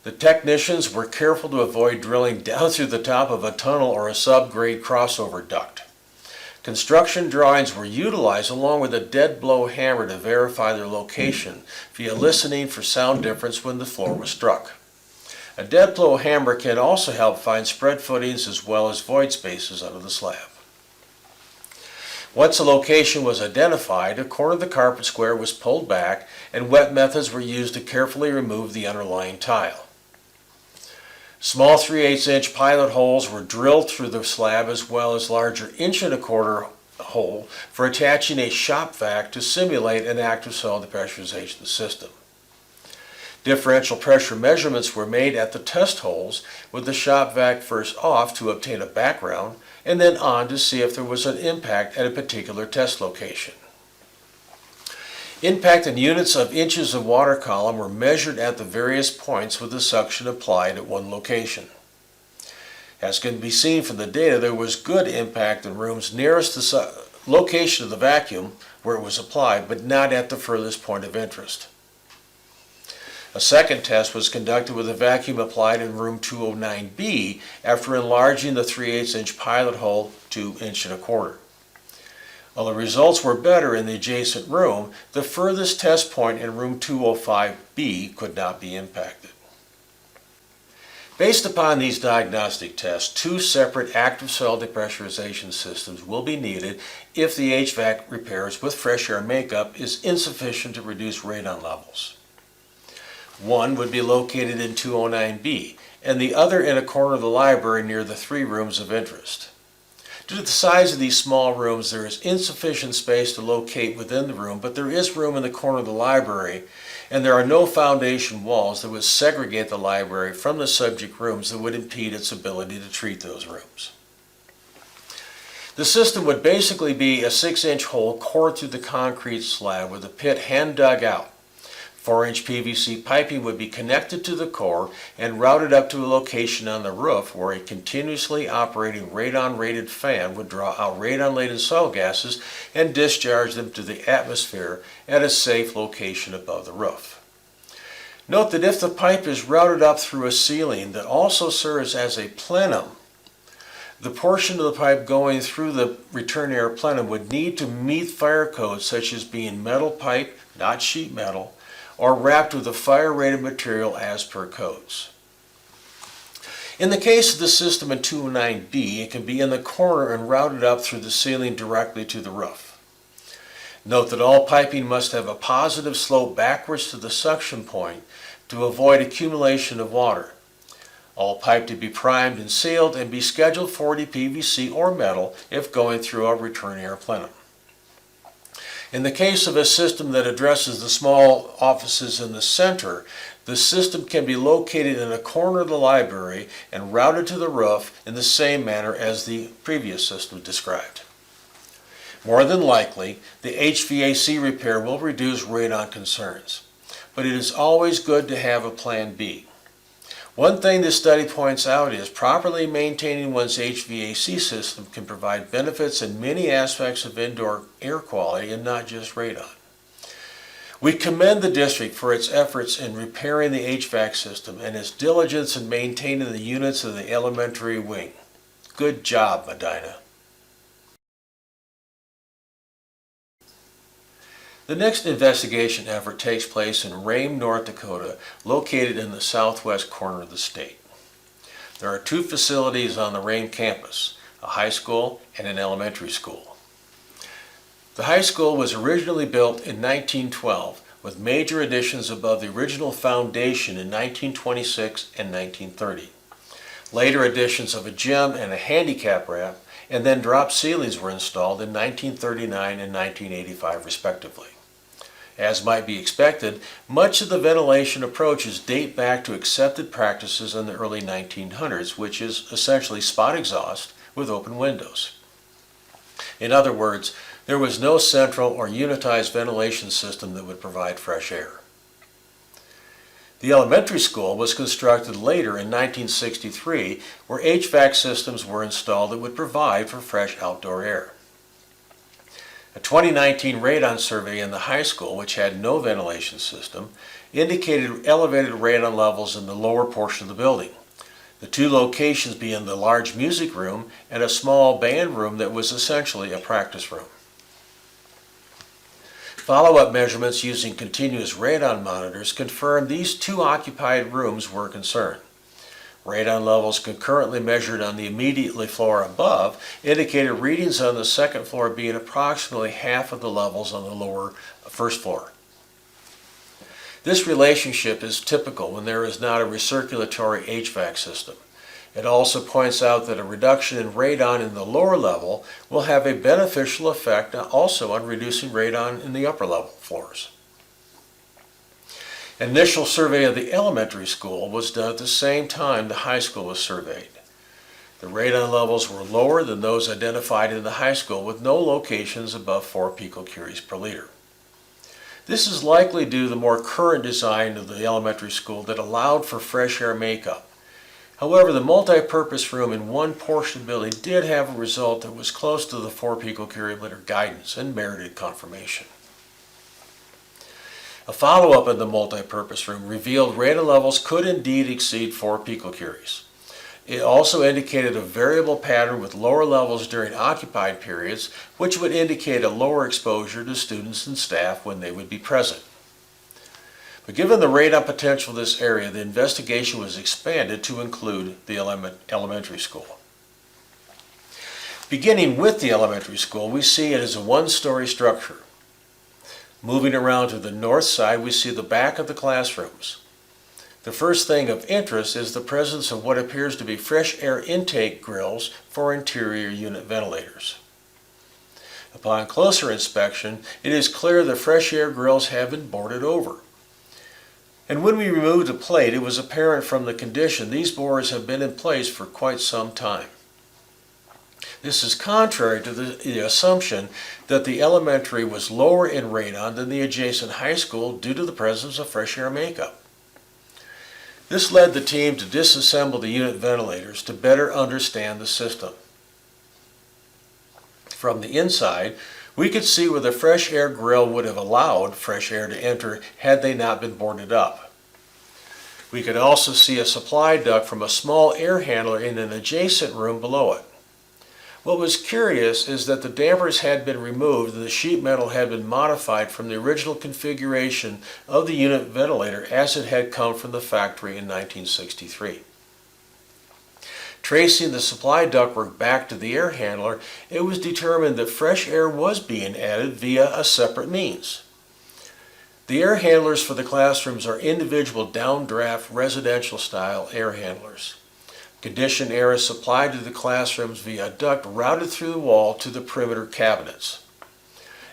The technicians were careful to avoid drilling down through the top of a tunnel or a subgrade crossover duct. Construction drawings were utilized along with a dead blow hammer to verify their location via listening for sound difference when the floor was struck. A dead blow hammer can also help find spread footings as well as void spaces under the slab. Once a location was identified, a corner of the carpet square was pulled back and wet methods were used to carefully remove the underlying tile. Small 3/8-inch pilot holes were drilled through the slab as well as larger 1.25-inch hole for attaching a shop vac to simulate an active soil depressurization system. Differential pressure measurements were made at the test holes with the shop vac first off to obtain a background and then on to see if there was an impact at a particular test location. Impact in units of inches of water column were measured at the various points with the suction applied at one location. As can be seen from the data, there was good impact in rooms nearest the location of the vacuum where it was applied, but not at the furthest point of interest. A second test was conducted with a vacuum applied in room 209B after enlarging the 3/8-inch pilot hole to 1.25 inches. While the results were better in the adjacent room, the furthest test point in room 205B could not be impacted. Based upon these diagnostic tests, 2 separate active cell depressurization systems will be needed if the HVAC repairs with fresh air makeup is insufficient to reduce radon levels. One would be located in 209B and the other in a corner of the library near the 3 rooms of interest. Due to the size of these small rooms, there is insufficient space to locate within the room, but there is room in the corner of the library, and there are no foundation walls that would segregate the library from the subject rooms that would impede its ability to treat those rooms. The system would basically be a 6-inch hole cored through the concrete slab with a pit hand dug out. 4-inch PVC piping would be connected to the core and routed up to a location on the roof where a continuously operating radon-rated fan would draw out radon-laden soil gases and discharge them to the atmosphere at a safe location above the roof. Note that if the pipe is routed up through a ceiling that also serves as a plenum, the portion of the pipe going through the return air plenum would need to meet fire codes such as being metal pipe, not sheet metal, or wrapped with a fire-rated material as per codes. In the case of the system in 209B, it can be in the corner and routed up through the ceiling directly to the roof. Note that all piping must have a positive slope backwards to the suction point to avoid accumulation of water. All pipe to be primed and sealed and be Schedule 40 PVC or metal if going through a return air plenum. In the case of a system that addresses the small offices in the center, the system can be located in a corner of the library and routed to the roof in the same manner as the previous system described. More than likely, the HVAC repair will reduce radon concerns, but it is always good to have a plan B. One thing this study points out is properly maintaining one's HVAC system can provide benefits in many aspects of indoor air quality and not just radon. We commend the district for its efforts in repairing the HVAC system and its diligence in maintaining the units of the elementary wing. Good job, Medina. The next investigation effort takes place in Rhame, North Dakota, located in the southwest corner of the state. There are 2 facilities on the Rhame campus, a high school and an elementary school. The high school was originally built in 1912 with major additions above the original foundation in 1926 and 1930. Later additions of a gym and a handicap ramp and then drop ceilings were installed in 1939 and 1985 respectively. As might be expected, much of the ventilation approaches date back to accepted practices in the early 1900s, which is essentially spot exhaust with open windows. In other words, there was no central or unitized ventilation system that would provide fresh air. The elementary school was constructed later in 1963, where HVAC systems were installed that would provide for fresh outdoor air. A 2019 Radon Survey in the high school, which had no ventilation system, indicated elevated radon levels in the lower portion of the building. The 2 locations being the large music room and a small band room that was essentially a practice room. Follow-up measurements using continuous radon monitors confirmed these 2 occupied rooms were concerned. Radon levels concurrently measured on the immediately floor above indicated readings on the second floor being approximately half of the levels on the lower first floor. This relationship is typical when there is not a recirculatory HVAC system. It also points out that a reduction in radon in the lower level will have a beneficial effect also on reducing radon in the upper level floors. Initial survey of the elementary school was done at the same time the high school was surveyed. The radon levels were lower than those identified in the high school, with no locations above 4 picocuries per liter. This is likely due to the more current design of the elementary school that allowed for fresh air makeup. However, the multi-purpose room in one portion of the building did have a result that was close to the 4 picocurie liter guidance and merited confirmation. A follow-up in the multi-purpose room revealed radon levels could indeed exceed 4 picocuries. It also indicated a variable pattern with lower levels during occupied periods, which would indicate a lower exposure to students and staff when they would be present. But given the radon potential of this area, the investigation was expanded to include the elementary school. Beginning with the elementary school, we see it as a one-story structure. Moving around to the north side, we see the back of the classrooms. The first thing of interest is the presence of what appears to be fresh air intake grills for interior unit ventilators. Upon closer inspection, it is clear the fresh air grills have been boarded over. And when we removed the plate, it was apparent from the condition these boards have been in place for quite some time. This is contrary to the assumption that the elementary was lower in radon than the adjacent high school due to the presence of fresh air makeup. This led the team to disassemble the unit ventilators to better understand the system. From the inside, we could see where the fresh air grill would have allowed fresh air to enter had they not been boarded up. We could also see a supply duct from a small air handler in an adjacent room below it. What was curious is that the dampers had been removed and the sheet metal had been modified from the original configuration of the unit ventilator as it had come from the factory in 1963. Tracing the supply ductwork back to the air handler, it was determined that fresh air was being added via a separate means. The air handlers for the classrooms are individual downdraft residential style air handlers. Conditioned air is supplied to the classrooms via a duct routed through the wall to the perimeter cabinets.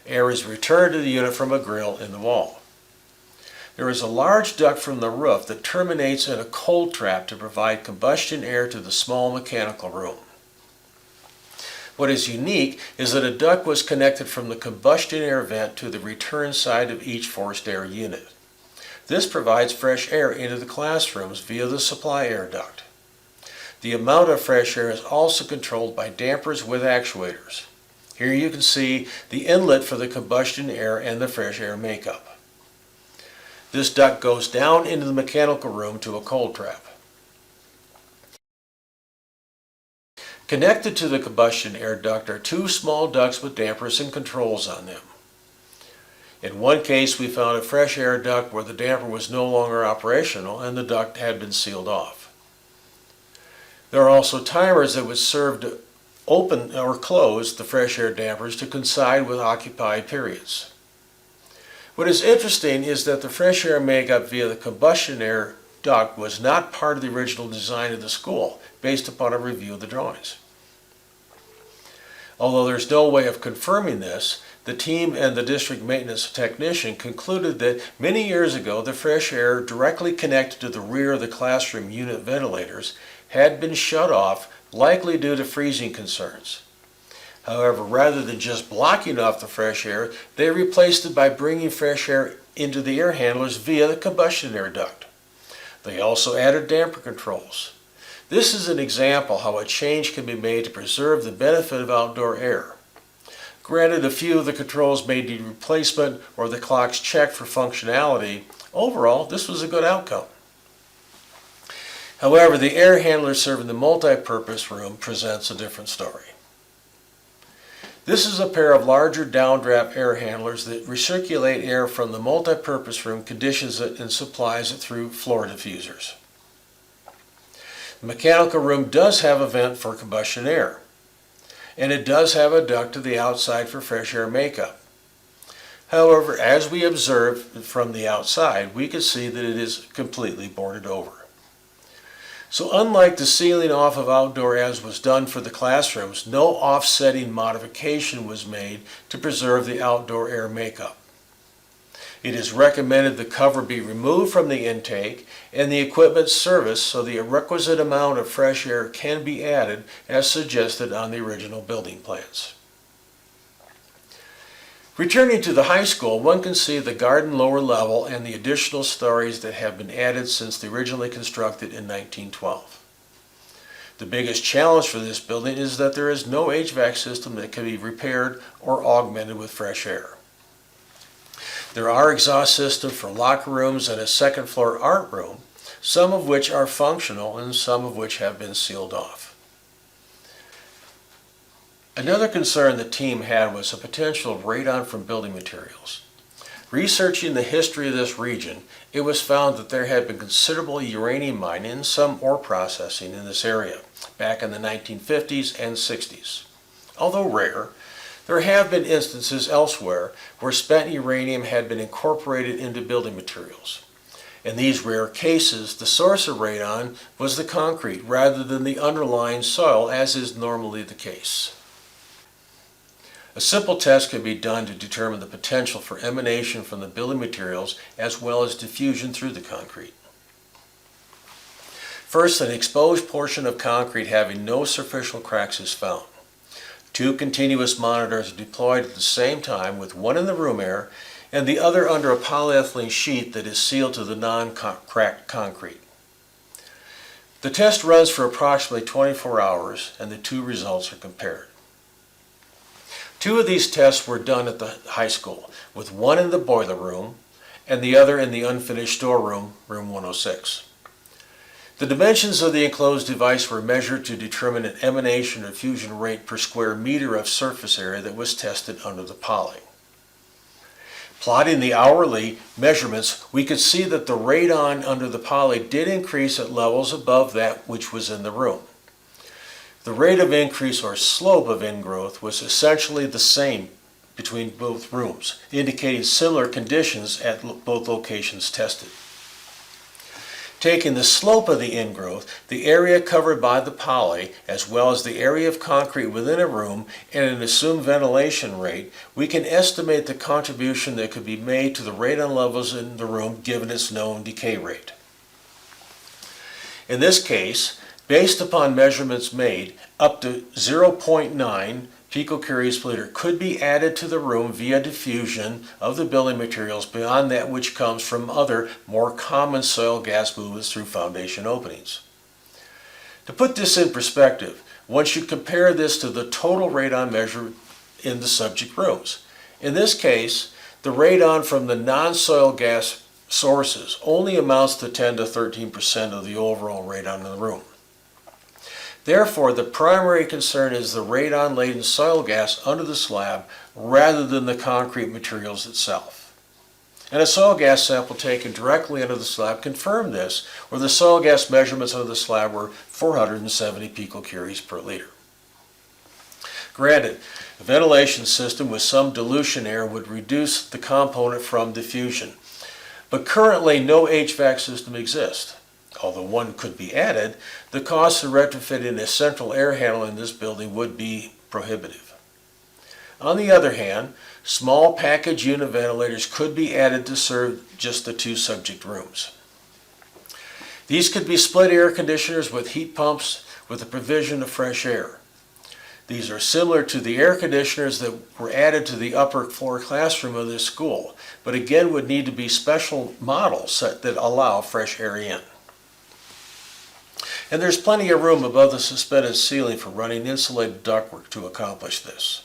Air is returned to the unit from a grill in the wall. There is a large duct from the roof that terminates in a cold trap to provide combustion air to the small mechanical room. What is unique is that a duct was connected from the combustion air vent to the return side of each forced air unit. This provides fresh air into the classrooms via the supply air duct. The amount of fresh air is also controlled by dampers with actuators. Here you can see the inlet for the combustion air and the fresh air makeup. This duct goes down into the mechanical room to a cold trap. Connected to the combustion air duct are two small ducts with dampers and controls on them. In one case, we found a fresh air duct where the damper was no longer operational and the duct had been sealed off. There are also timers that would serve to open or close the fresh air dampers to coincide with occupied periods. What is interesting is that the fresh air makeup via the combustion air duct was not part of the original design of the school, based upon a review of the drawings. Although there's no way of confirming this, the team and the district maintenance technician concluded that many years ago the fresh air directly connected to the rear of the classroom unit ventilators had been shut off, likely due to freezing concerns. However, rather than just blocking off the fresh air, they replaced it by bringing fresh air into the air handlers via the combustion air duct. They also added damper controls. This is an example how a change can be made to preserve the benefit of outdoor air. Granted, a few of the controls may need replacement or the clocks checked for functionality. Overall, this was a good outcome. However, the air handler serving the multi-purpose room presents a different story. This is a pair of larger downdraft air handlers that recirculate air from the multi-purpose room, conditions it, and supplies it through floor diffusers. The mechanical room does have a vent for combustion air, and it does have a duct to the outside for fresh air makeup. However, as we observe from the outside, we can see that it is completely boarded over. So unlike the sealing off of outdoor as was done for the classrooms, no offsetting modification was made to preserve the outdoor air makeup. It is recommended the cover be removed from the intake and the equipment serviced so the requisite amount of fresh air can be added as suggested on the original building plans. Returning to the high school, one can see the garden lower level and the additional stories that have been added since the originally constructed in 1912. The biggest challenge for this building is that there is no HVAC system that can be repaired or augmented with fresh air. There are exhaust systems for locker rooms and a second floor art room, some of which are functional and some of which have been sealed off. Another concern the team had was the potential of radon from building materials. Researching the history of this region, it was found that there had been considerable uranium mining and some ore processing in this area back in the 1950s and 60s. Although rare, there have been instances elsewhere where spent uranium had been incorporated into building materials. In these rare cases, the source of radon was the concrete rather than the underlying soil, as is normally the case. A simple test can be done to determine the potential for emanation from the building materials as well as diffusion through the concrete. First, an exposed portion of concrete having no superficial cracks is found. 2 continuous monitors are deployed at the same time, with one in the room air and the other under a polyethylene sheet that is sealed to the non-cracked concrete. The test runs for approximately 24 hours and the 2 results are compared. 2 of these tests were done at the high school, with one in the boiler room and the other in the unfinished storeroom, room 106. The dimensions of the enclosed device were measured to determine an emanation or diffusion rate per square meter of surface area that was tested under the poly. Plotting the hourly measurements, we could see that the radon under the poly did increase at levels above that which was in the room. The rate of increase or slope of ingrowth was essentially the same between both rooms, indicating similar conditions at both locations tested. Taking the slope of the ingrowth, the area covered by the poly, as well as the area of concrete within a room and an assumed ventilation rate, we can estimate the contribution that could be made to the radon levels in the room given its known decay rate. In this case, based upon measurements made, up to 0.9 picocuries per liter could be added to the room via diffusion of the building materials beyond that which comes from other, more common soil gas movements through foundation openings. To put this in perspective, one should compare this to the total radon measured in the subject rooms. In this case, the radon from the non-soil gas sources only amounts to 10 to 13% of the overall radon in the room. Therefore, the primary concern is the radon-laden soil gas under the slab rather than the concrete materials itself. And a soil gas sample taken directly under the slab confirmed this, where the soil gas measurements under the slab were 470 picocuries per liter. Granted, a ventilation system with some dilution air would reduce the component from diffusion, but currently no HVAC system exists. Although one could be added, the cost of retrofitting a central air handler in this building would be prohibitive. On the other hand, small package unit ventilators could be added to serve just the 2 subject rooms. These could be split air conditioners with heat pumps with the provision of fresh air. These are similar to the air conditioners that were added to the upper floor classroom of this school, but again would need to be special models that allow fresh air in. And there's plenty of room above the suspended ceiling for running insulated ductwork to accomplish this.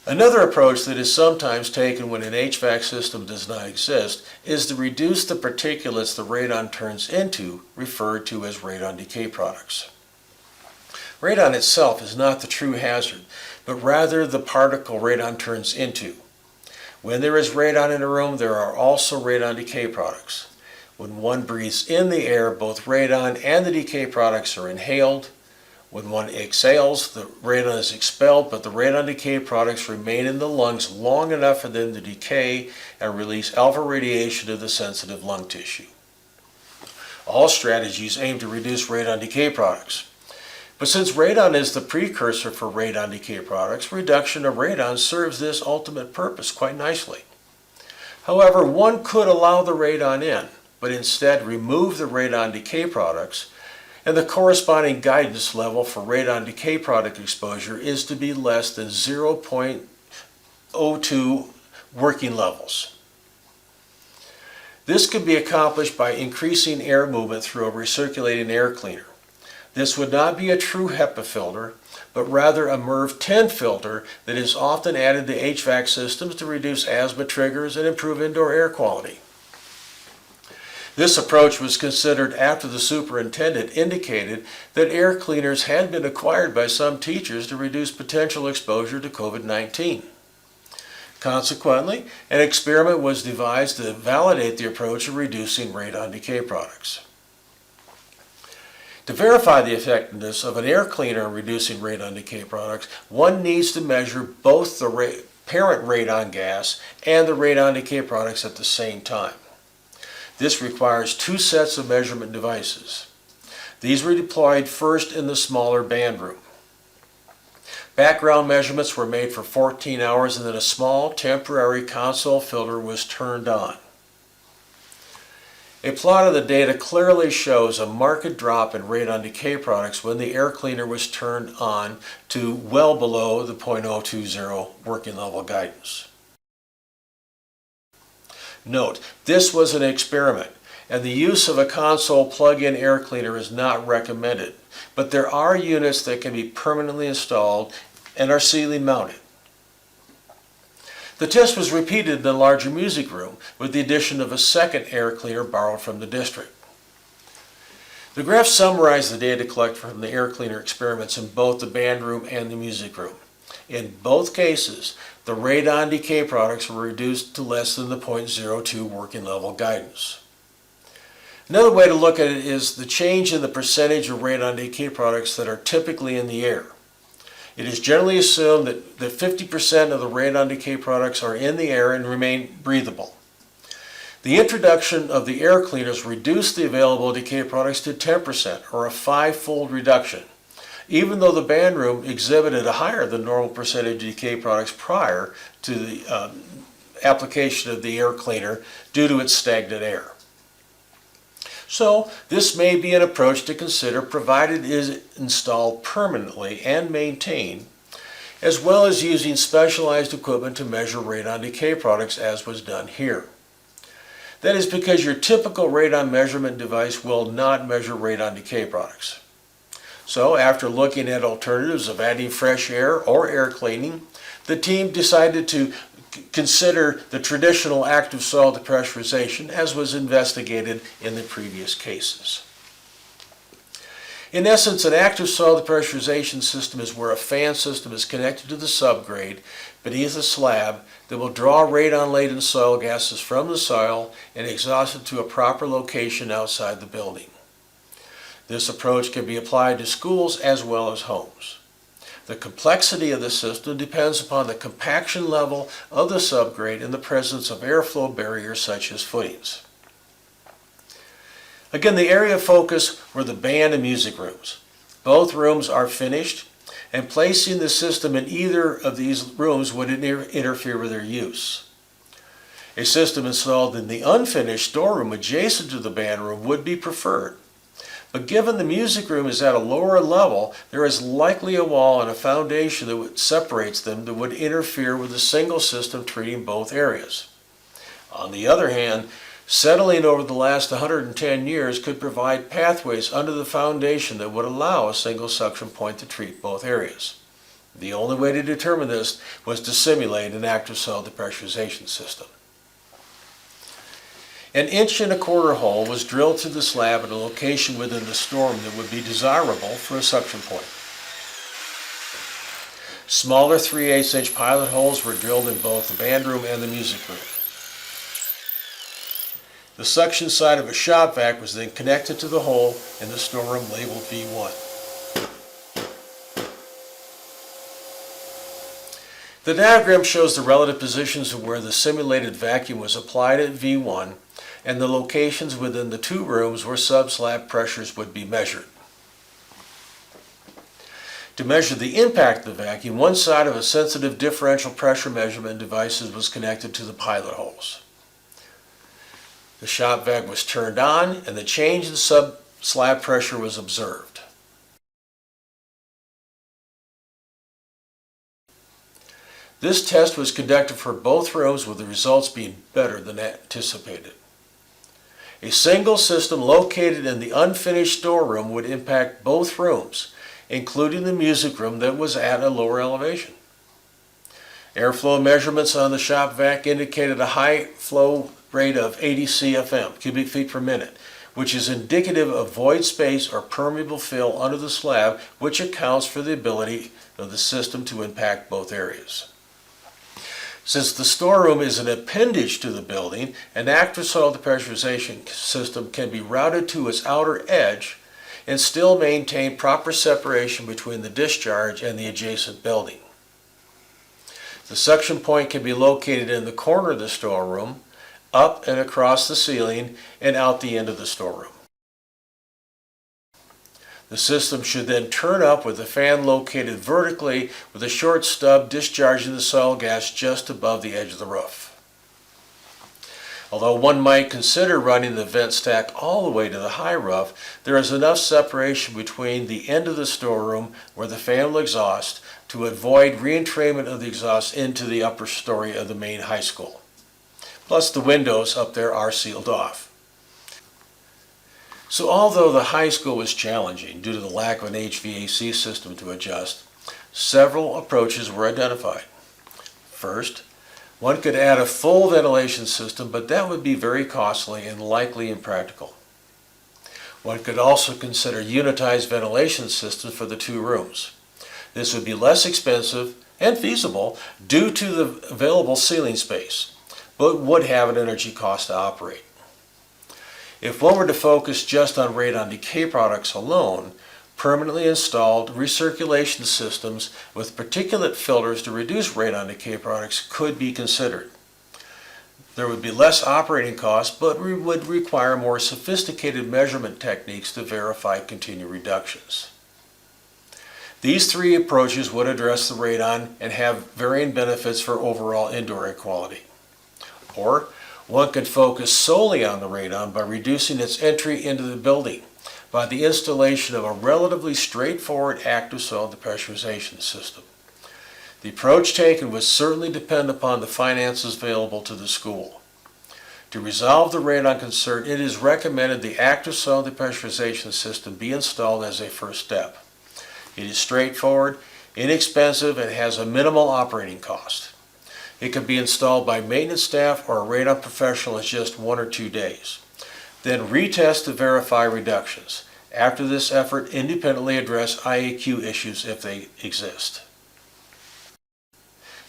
Another approach that is sometimes taken when an HVAC system does not exist is to reduce the particulates the radon turns into, referred to as radon decay products. Radon itself is not the true hazard, but rather the particle radon turns into. When there is radon in a room, there are also radon decay products. When one breathes in the air, both radon and the decay products are inhaled. When one exhales, the radon is expelled, but the radon decay products remain in the lungs long enough for them to decay and release alpha radiation to the sensitive lung tissue. All strategies aim to reduce radon decay products. But since radon is the precursor for radon decay products, reduction of radon serves this ultimate purpose quite nicely. However, one could allow the radon in, but instead remove the radon decay products, and the corresponding guidance level for radon decay product exposure is to be less than 0.02 working levels. This could be accomplished by increasing air movement through a recirculating air cleaner. This would not be a true HEPA filter, but rather a MERV 10 filter that is often added to HVAC systems to reduce asthma triggers and improve indoor air quality. This approach was considered after the superintendent indicated that air cleaners had been acquired by some teachers to reduce potential exposure to COVID-19. Consequently, an experiment was devised to validate the approach of reducing radon decay products. To verify the effectiveness of an air cleaner in reducing radon decay products, one needs to measure both the parent radon gas and the radon decay products at the same time. This requires two sets of measurement devices. These were deployed first in the smaller band room. Background measurements were made for 14 hours and then a small temporary console filter was turned on. A plot of the data clearly shows a marked drop in radon decay products when the air cleaner was turned on to well below the .020 working level guidance. Note, this was an experiment, and the use of a console plug-in air cleaner is not recommended, but there are units that can be permanently installed and are ceiling mounted. The test was repeated in the larger music room with the addition of a second air cleaner borrowed from the district. The graph summarized the data collected from the air cleaner experiments in both the band room and the music room. In both cases, the radon decay products were reduced to less than the .02 working level guidance. Another way to look at it is the change in the percentage of radon decay products that are typically in the air. It is generally assumed that 50% of the radon decay products are in the air and remain breathable. The introduction of the air cleaners reduced the available decay products to 10%, or a 5-fold reduction, even though the band room exhibited a higher than normal percentage of decay products prior to the application of the air cleaner due to its stagnant air. So, this may be an approach to consider provided it is installed permanently and maintained, as well as using specialized equipment to measure radon decay products as was done here. That is because your typical radon measurement device will not measure radon decay products. So, after looking at alternatives of adding fresh air or air cleaning, the team decided to consider the traditional active soil depressurization as was investigated in the previous cases. In essence, an active soil depressurization system is where a fan system is connected to the subgrade beneath a slab that will draw radon-laden soil gases from the soil and exhaust it to a proper location outside the building. This approach can be applied to schools as well as homes. The complexity of the system depends upon the compaction level of the subgrade and the presence of airflow barriers such as footings. Again, the area of focus were the band and music rooms. Both rooms are finished, and placing the system in either of these rooms would interfere with their use. A system installed in the unfinished storeroom adjacent to the band room would be preferred. But given the music room is at a lower level, there is likely a wall and a foundation that separates them that would interfere with a single system treating both areas. On the other hand, settling over the last 110 years could provide pathways under the foundation that would allow a single suction point to treat both areas. The only way to determine this was to simulate an active soil depressurization system. An 1.25-inch hole was drilled through the slab at a location within the storeroom that would be desirable for a suction point. Smaller 3/8-inch pilot holes were drilled in both the band room and the music room. The suction side of a shop vac was then connected to the hole in the storeroom labeled V1. The diagram shows the relative positions of where the simulated vacuum was applied at V1 and the locations within the two rooms where subslab pressures would be measured. To measure the impact of the vacuum, one side of a sensitive differential pressure measurement device was connected to the pilot holes. The shop vac was turned on and the change in subslab pressure was observed. This test was conducted for both rooms with the results being better than anticipated. A single system located in the unfinished storeroom would impact both rooms, including the music room that was at a lower elevation. Airflow measurements on the shop vac indicated a high flow rate of 80 CFM, cubic feet per minute, which is indicative of void space or permeable fill under the slab, which accounts for the ability of the system to impact both areas. Since the storeroom is an appendage to the building, an active soil depressurization system can be routed to its outer edge and still maintain proper separation between the discharge and the adjacent building. The suction point can be located in the corner of the storeroom, up and across the ceiling, and out the end of the storeroom. The system should then turn up with the fan located vertically with a short stub discharging the soil gas just above the edge of the roof. Although one might consider running the vent stack all the way to the high roof, there is enough separation between the end of the storeroom where the fan will exhaust to avoid re-entrainment of the exhaust into the upper story of the main high school. Plus the windows up there are sealed off. So although the high school was challenging due to the lack of an HVAC system to adjust, several approaches were identified. First, one could add a full ventilation system, but that would be very costly and likely impractical. One could also consider unitized ventilation systems for the two rooms. This would be less expensive and feasible due to the available ceiling space, but would have an energy cost to operate. If one were to focus just on radon decay products alone, permanently installed recirculation systems with particulate filters to reduce radon decay products could be considered. There would be less operating costs, but would require more sophisticated measurement techniques to verify continued reductions. These three approaches would address the radon and have varying benefits for overall indoor air quality. Or one could focus solely on the radon by reducing its entry into the building by the installation of a relatively straightforward active soil depressurization system. The approach taken would certainly depend upon the finances available to the school. To resolve the radon concern, it is recommended the active soil depressurization system be installed as a first step. It is straightforward, inexpensive, and has a minimal operating cost. It can be installed by maintenance staff or a radon professional in just 1 or 2 days. Then retest to verify reductions. After this effort, independently address IAQ issues if they exist.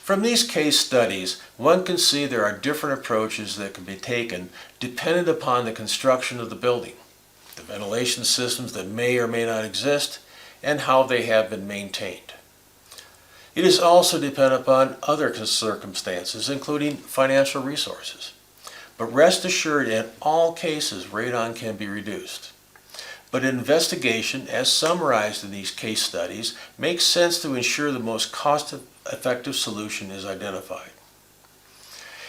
From these case studies, one can see there are different approaches that can be taken dependent upon the construction of the building, the ventilation systems that may or may not exist, and how they have been maintained. It is also dependent upon other circumstances, including financial resources. But rest assured, in all cases, radon can be reduced. But an investigation, as summarized in these case studies, makes sense to ensure the most cost-effective solution is identified.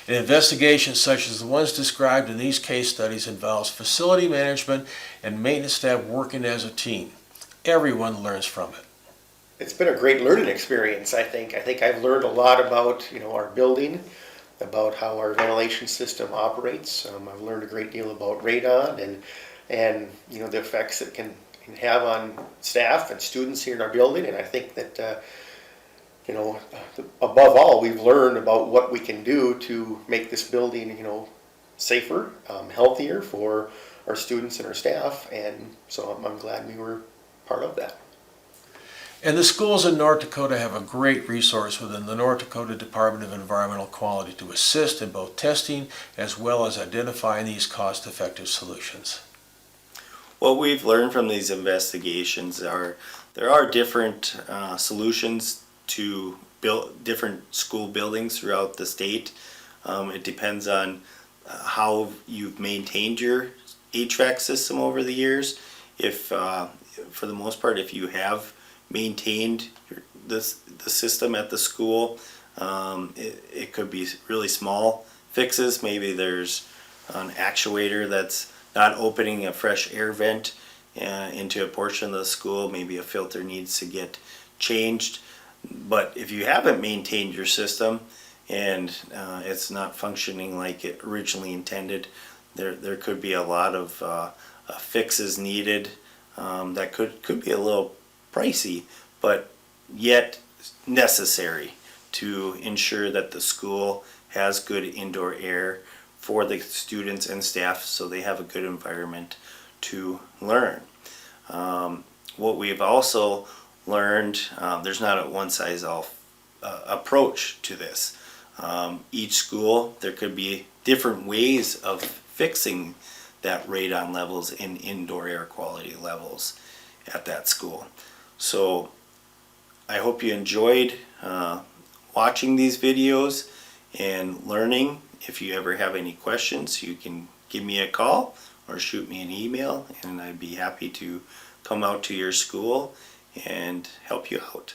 An investigation such as the ones described in these case studies involves facility management and maintenance staff working as a team. Everyone learns from it. It's been a great learning experience, I think. I think I've learned a lot about, our building, about how our ventilation system operates. I've learned a great deal about radon and the effects it can have on staff and students here in our building. And I think that above all, we've learned about what we can do to make this building safer, healthier for our students and our staff. And so I'm glad we were part of that. And the schools in North Dakota have a great resource within the North Dakota Department of Environmental Quality to assist in both testing as well as identifying these cost-effective solutions. What we've learned from these investigations are there are different solutions to build different school buildings throughout the state. It depends on how you've maintained your HVAC system over the years. If for the most part, if you have maintained the system at the school, it could be really small fixes. Maybe there's an actuator that's not opening a fresh air vent into a portion of the school. Maybe a filter needs to get changed. But if you haven't maintained your system and it's not functioning like it originally intended, there could be a lot of fixes needed that could be a little pricey, but yet necessary to ensure that the school has good indoor air for the students and staff so they have a good environment to learn. What we've also learned, there's not a one-size-all approach to this. Each school, there could be different ways of fixing that radon levels and indoor air quality levels at that school. So I hope you enjoyed watching these videos and learning. If you ever have any questions, you can give me a call or shoot me an email, and I'd be happy to come out to your school and help you out.